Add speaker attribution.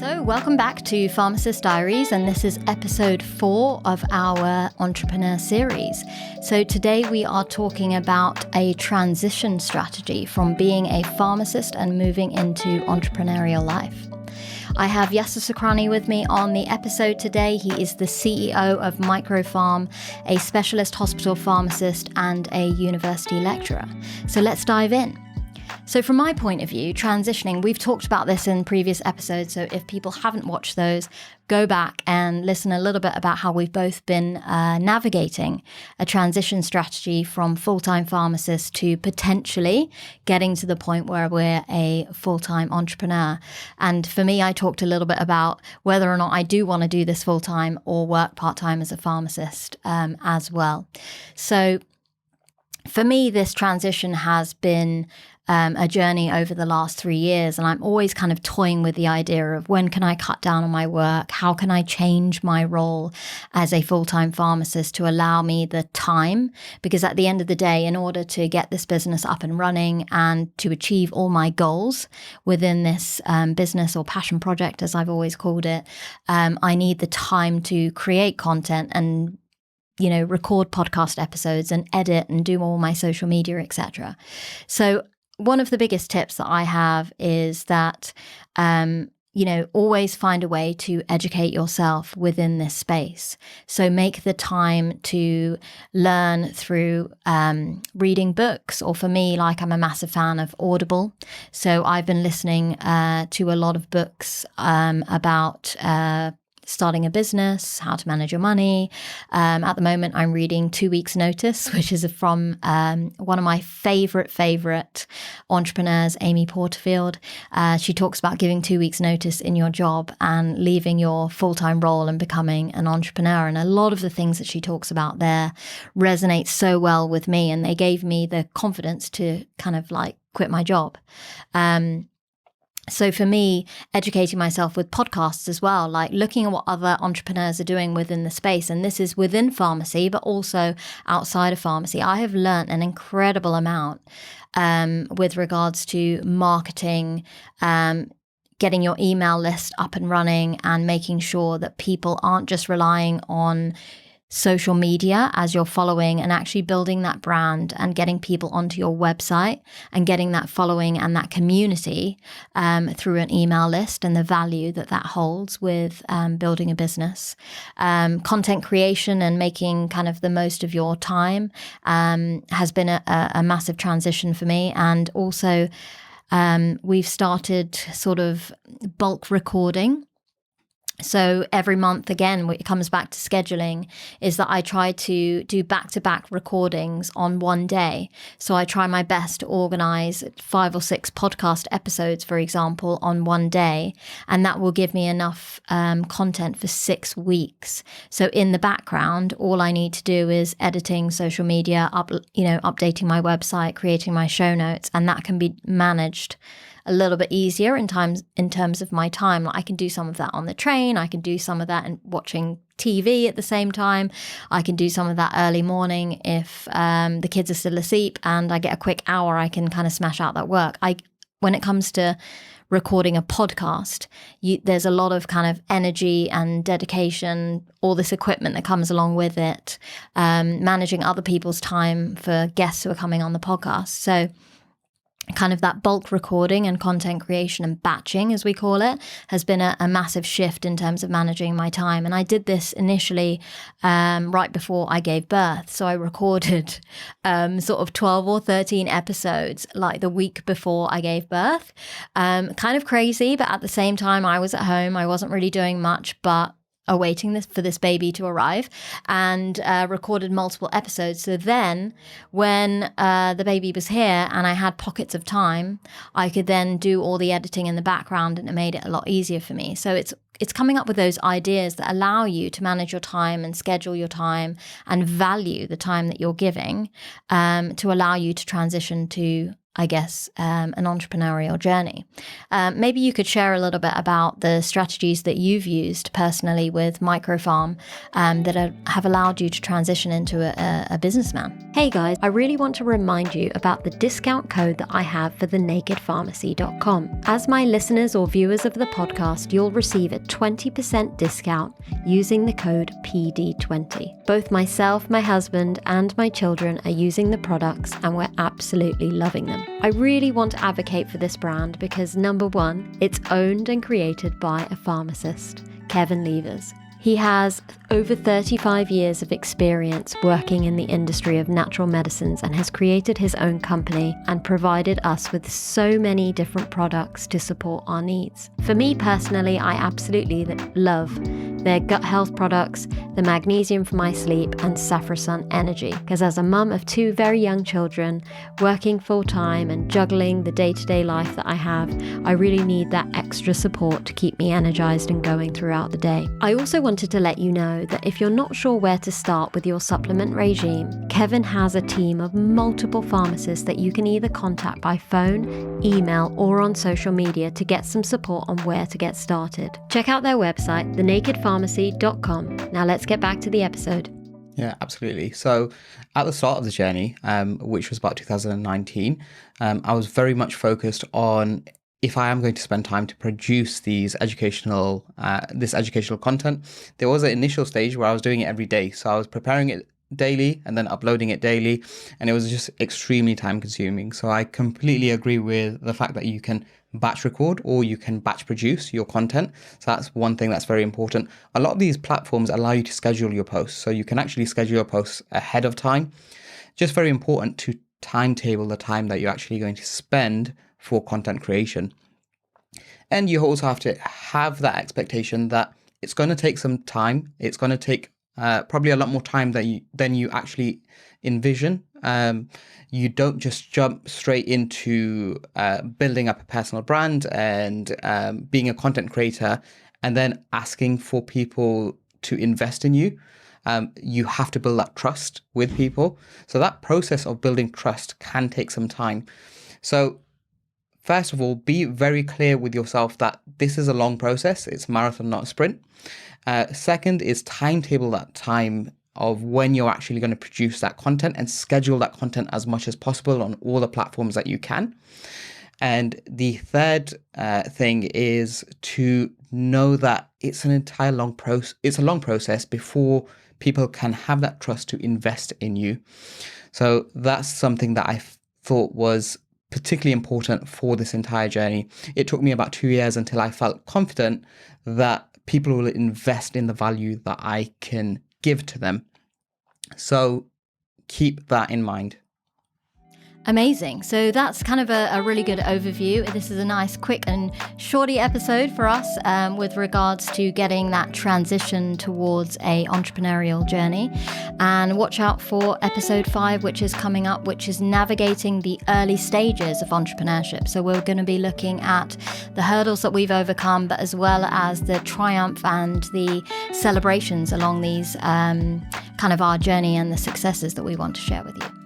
Speaker 1: So welcome back to Pharmacist Diaries, and this is episode 4 of our entrepreneur series. So today we are talking about a transition strategy from being a pharmacist and moving into entrepreneurial life. I have Yasir Sacranie with me on the episode today. He is the CEO of MicroPharm, a specialist hospital pharmacist and a university lecturer. So let's dive in. So from my point of view, transitioning, we've talked about this in previous episodes, so if people haven't watched those, go back and listen a little bit about how we've both been navigating a transition strategy from full-time pharmacist to potentially getting to the point where we're a full-time entrepreneur. And for me, I talked a little bit about whether or not I do want to do this full-time or work part-time as a pharmacist as well. So for me, this transition has been a journey over the last 3 years, and I'm always kind of toying with the idea of when can I cut down on my work? How can I change my role as a full-time pharmacist to allow me the time? Because at the end of the day, in order to get this business up and running and to achieve all my goals within this business or passion project, as I've always called it, I need the time to create content and record podcast episodes and edit and do all my social media, etc. So one of the biggest tips that I have is that, always find a way to educate yourself within this space. So make the time to learn through reading books, or for me, like I'm a massive fan of Audible. So I've been listening to a lot of books about starting a business, how to manage your money. At the moment, I'm reading 2 Weeks Notice, which is from one of my favorite entrepreneurs, Amy Porterfield. She talks about giving 2 weeks notice in your job and leaving your full-time role and becoming an entrepreneur. And a lot of the things that she talks about there resonate so well with me, and they gave me the confidence to kind of like quit my job. So for me, educating myself with podcasts as well, like looking at what other entrepreneurs are doing within the space, and this is within pharmacy, but also outside of pharmacy, I have learned an incredible amount with regards to marketing, getting your email list up and running, and making sure that people aren't just relying on social media as you're following, and actually building that brand and getting people onto your website and getting that following and that community through an email list, and the value that that holds with building a business. Content creation and making kind of the most of your time has been a massive transition for me. And also we've started sort of bulk recording. So every month, again, it comes back to scheduling, is that I try to do back-to-back recordings on one day. So I try my best to organize 5 or 6 podcast episodes, for example, on one day. And that will give me enough content for 6 weeks. So in the background, all I need to do is editing social media, updating my website, creating my show notes, and that can be managed a little bit easier in terms of my time. Like I can do some of that on the train. I can do some of that and watching TV at the same time. I can do some of that early morning if the kids are still asleep and I get a quick hour, I can kind of smash out that work. When it comes to recording a podcast, there's a lot of kind of energy and dedication, all this equipment that comes along with it, managing other people's time for guests who are coming on the podcast. So kind of that bulk recording and content creation and batching, as we call it, has been a massive shift in terms of managing my time. And I did this initially right before I gave birth. So I recorded sort of 12 or 13 episodes like the week before I gave birth. Kind of crazy, but at the same time, I was at home. I wasn't really doing much, but awaiting for this baby to arrive, and recorded multiple episodes. So then when the baby was here and I had pockets of time, I could then do all the editing in the background, and it made it a lot easier for me. So it's coming up with those ideas that allow you to manage your time and schedule your time and value the time that you're giving, to allow you to transition to an entrepreneurial journey. Maybe you could share a little bit about the strategies that you've used personally with MicroPharm that have allowed you to transition into a businessman. Hey guys, I really want to remind you about the discount code that I have for thenakedpharmacy.com. As my listeners or viewers of the podcast, you'll receive a 20% discount using the code PD20. Both myself, my husband, and my children are using the products and we're absolutely loving them. I really want to advocate for this brand because, number one, it's owned and created by a pharmacist, Kevin Levers. He has over 35 years of experience working in the industry of natural medicines and has created his own company and provided us with so many different products to support our needs. For me personally, I absolutely love their gut health products, the magnesium for my sleep, and Saffrosun Energy. Because as a mum of 2 very young children, working full time and juggling the day-to-day life that I have, I really need that extra support to keep me energized and going throughout the day. I also wanted to let you know that if you're not sure where to start with your supplement regime, Kevin has a team of multiple pharmacists that you can either contact by phone, email, or on social media to get some support on where to get started. Check out their website, thenakedpharmacy.com. Now let's get back to the episode.
Speaker 2: Yeah, absolutely. So at the start of the journey, which was about 2019, I was very much focused on if I am going to spend time to produce this educational content. There was an initial stage where I was doing it every day. So I was preparing it daily and then uploading it daily, and it was just extremely time consuming. So I completely agree with the fact that you can batch record or you can batch produce your content. So that's one thing that's very important. A lot of these platforms allow you to schedule your posts. So you can actually schedule your posts ahead of time. Just very important to timetable the time that you're actually going to spend for content creation. And you also have to have that expectation that it's going to take some time. It's going to take probably a lot more time than you actually envision. You don't just jump straight into building up a personal brand and being a content creator and then asking for people to invest in you. You have to build that trust with people. So that process of building trust can take some time. So first of all, be very clear with yourself that this is a long process. It's a marathon, not a sprint. Second is timetable that time of when you're actually going to produce that content and schedule that content as much as possible on all the platforms that you can. And the third thing is to know that it's a long process before people can have that trust to invest in you. So that's something that I thought was particularly important for this entire journey. It took me about 2 years until I felt confident that people will invest in the value that I can give to them. So keep that in mind.
Speaker 1: Amazing. So that's kind of a really good overview. This is a nice, quick and shorty episode for us with regards to getting that transition towards a entrepreneurial journey. And watch out for episode 5, which is coming up, which is navigating the early stages of entrepreneurship. So we're going to be looking at the hurdles that we've overcome, but as well as the triumph and the celebrations along these kind of our journey and the successes that we want to share with you.